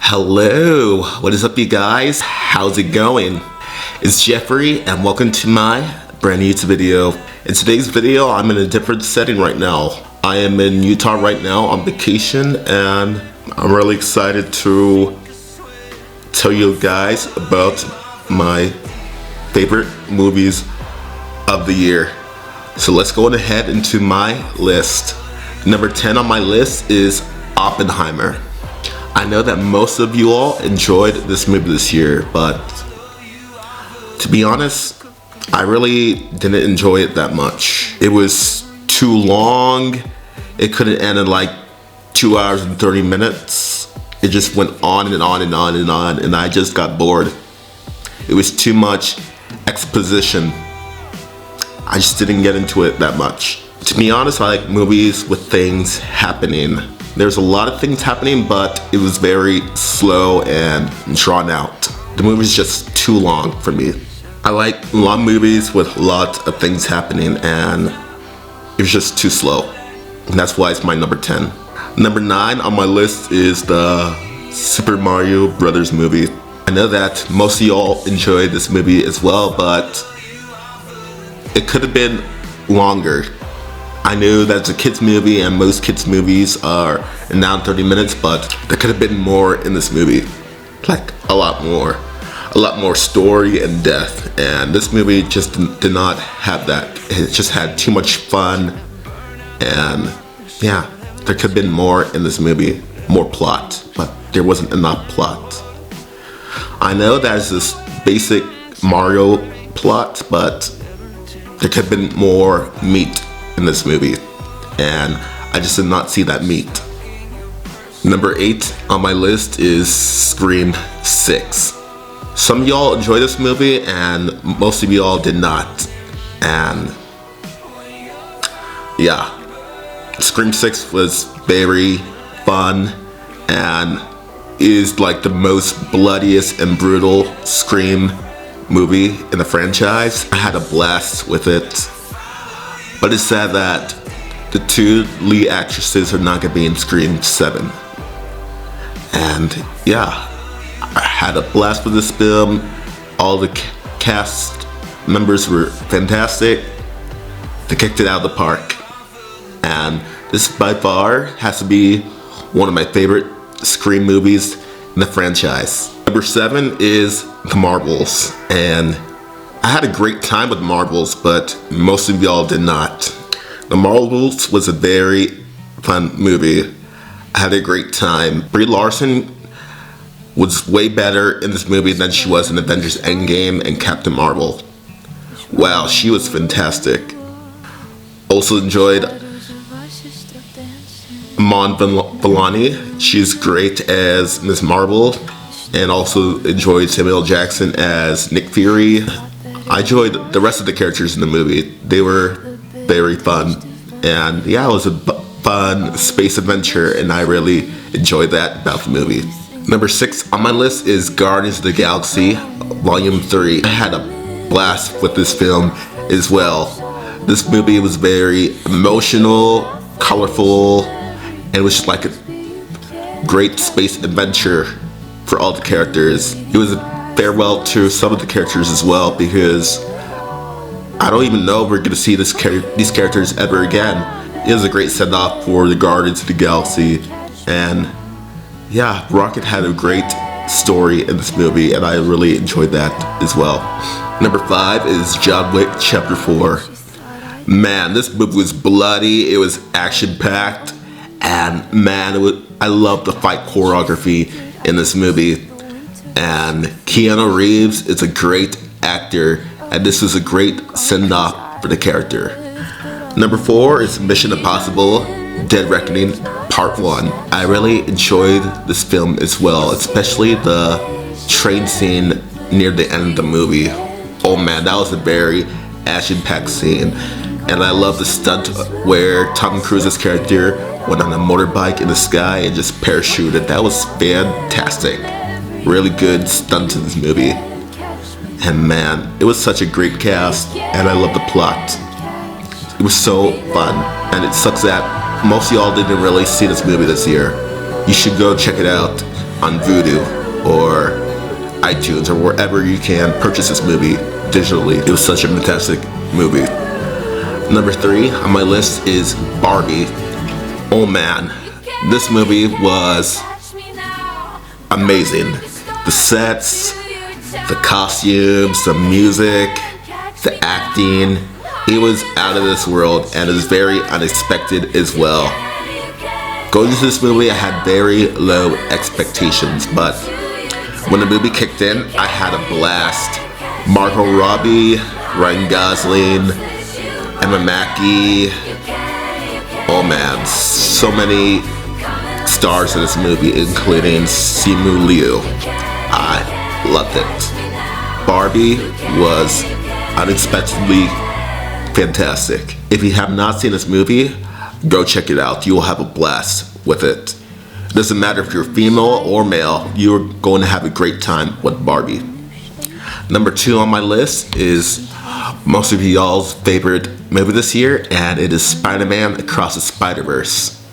Hello, what is up you guys? How's it going? It's Jeffrey and welcome to my brand new YouTube video. In today's video, I'm in a different setting right now. I am in Utah right now on vacation and I'm really excited to tell you guys about my favorite movies of the year. So let's go ahead into my list. Number 10 on my list is Oppenheimer. I know that most of you all enjoyed this movie this year, but to be honest, I really didn't enjoy it that much. It was too long. It could have ended like 2 hours and 30 minutes. It just went on and on and on and on, and I just got bored. It was too much exposition. I just didn't get into it that much. To be honest, I like movies with things happening. There's a lot of things happening, but it was very slow and drawn out. The movie's just too long for me. I like long movies with a lot of things happening, and it was just too slow. And that's why it's my number 10. Number 9 on my list is the Super Mario Brothers movie. I know that most of y'all enjoyed this movie as well, but it could have been longer. I knew that it's a kids movie and most kids movies are now 30 minutes, but there could have been more in this movie. Like a lot more story and depth, and this movie just did not have that. It just had too much fun, and yeah, there could have been more in this movie, more plot, but there wasn't enough plot. I know that's this basic Mario plot, but there could have been more meat in this movie, and I just did not see that meat. Number 8 on my list is Scream 6. Some of y'all enjoyed this movie and most of y'all did not. And yeah, Scream 6 was very fun and is like the most bloodiest and brutal Scream movie in the franchise. I had a blast with it. But it's sad that the two lead actresses are not gonna be in Scream 7. And yeah, I had a blast with this film. All the cast members were fantastic. They kicked it out of the park. And this by far has to be one of my favorite Scream movies in the franchise. Number 7 is The Marvels. And I had a great time with Marvels, but most of y'all did not. The Marvels was a very fun movie. I had a great time. Brie Larson was way better in this movie than she was in Avengers Endgame and Captain Marvel. Wow, she was fantastic. Also enjoyed Iman Vellani. She's great as Ms. Marvel, and also enjoyed Samuel Jackson as Nick Fury. I enjoyed the rest of the characters in the movie. They were very fun, and yeah, it was a fun space adventure, and I really enjoyed that about the movie. Number 6 on my list is Guardians of the Galaxy Volume 3. I had a blast with this film as well. This movie was very emotional, colorful, and it was just like a great space adventure for all the characters. It was a farewell to some of the characters as well, because I don't even know if we're gonna see these characters ever again. It was a great send-off for the Guardians of the Galaxy, and yeah, Rocket had a great story in this movie, and I really enjoyed that as well. Number 5 is John Wick Chapter 4. Man, this movie was bloody, it was action-packed, and man, I love the fight choreography in this movie. And Keanu Reeves is a great actor, and this was a great send-off for the character. Number 4 is Mission Impossible Dead Reckoning Part 1. I really enjoyed this film as well, especially the train scene near the end of the movie. Oh man, that was a very action-packed scene. And I love the stunt where Tom Cruise's character went on a motorbike in the sky and just parachuted. That was fantastic. Really good stunt in this movie. And man, it was such a great cast, and I love the plot. It was so fun, and it sucks that most of y'all didn't really see this movie this year. You should go check it out. on Vudu or iTunes or wherever you can purchase this movie digitally. It was such a fantastic movie. Number 3 on my list is Barbie. Oh man, this movie was amazing. The sets, the costumes, the music, the acting, it was out of this world and it was very unexpected as well. Going into this movie, I had very low expectations, but when the movie kicked in, I had a blast. Margot Robbie, Ryan Gosling, Emma Mackey, oh man, so many stars in this movie, including Simu Liu. I loved it. Barbie was unexpectedly fantastic. If you have not seen this movie, go check it out. You will have a blast with it. It doesn't matter if you're female or male, you're going to have a great time with Barbie. Number 2 on my list is most of y'all's favorite movie this year, and it is Spider-Man Across the Spider-Verse.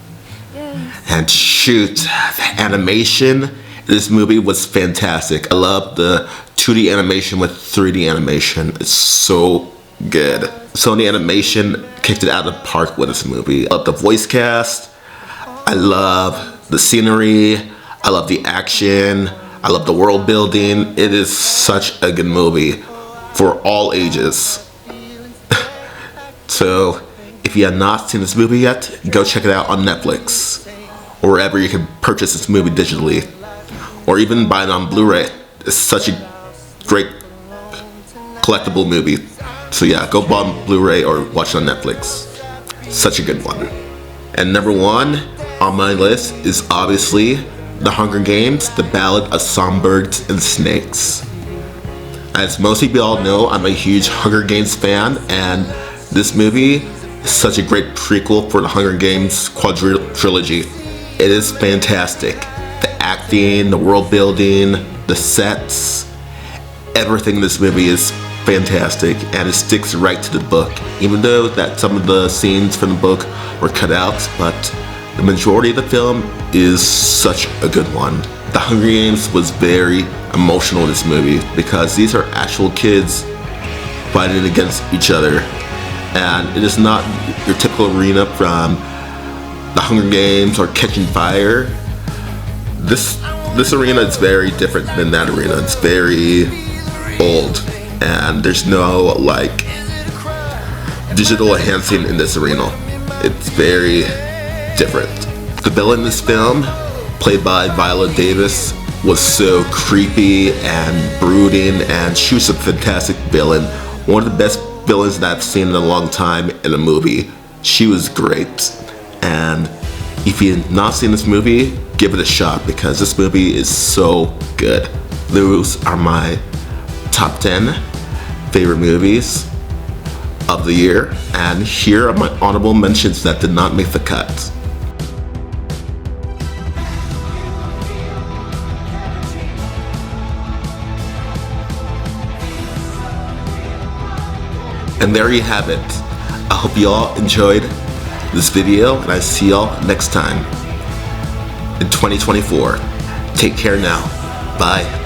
And shoot, the animation in this movie was fantastic. I love the 2D animation with 3D animation. It's so good. Sony Animation kicked it out of the park with this movie. I love the voice cast. I love the scenery. I love the action. I love the world building. It is such a good movie for all ages. So if you have not seen this movie yet, go check it out on Netflix or wherever you can purchase this movie digitally, or even buy it on Blu-ray. It's such a great collectible movie. So yeah, go buy it on Blu-ray or watch it on Netflix. Such a good one. And number 1 on my list is obviously The Hunger Games, The Ballad of Songbirds and Snakes. As most of you all know, I'm a huge Hunger Games fan, and this movie is such a great prequel for the Hunger Games trilogy. It is fantastic. The acting, the world building, the sets, everything in this movie is fantastic, and it sticks right to the book. Even though that some of the scenes from the book were cut out, but the majority of the film is such a good one. The Hunger Games was very emotional in this movie because these are actual kids fighting against each other, and it is not your typical arena from The Hunger Games or Catching Fire. This arena is very different than that arena. It's very old, and there's no like digital enhancing in this arena. It's very different. The villain in this film, played by Viola Davis, was so creepy and brooding, and she was a fantastic villain. One of the best villains that I've seen in a long time in a movie. She was great. And if you've not seen this movie, give it a shot because this movie is so good. Those are my top 10 favorite movies of the year, and here are my honorable mentions that did not make the cut. And there you have it. I hope you all enjoyed this video, and I see y'all next time in 2024. Take care now. Bye.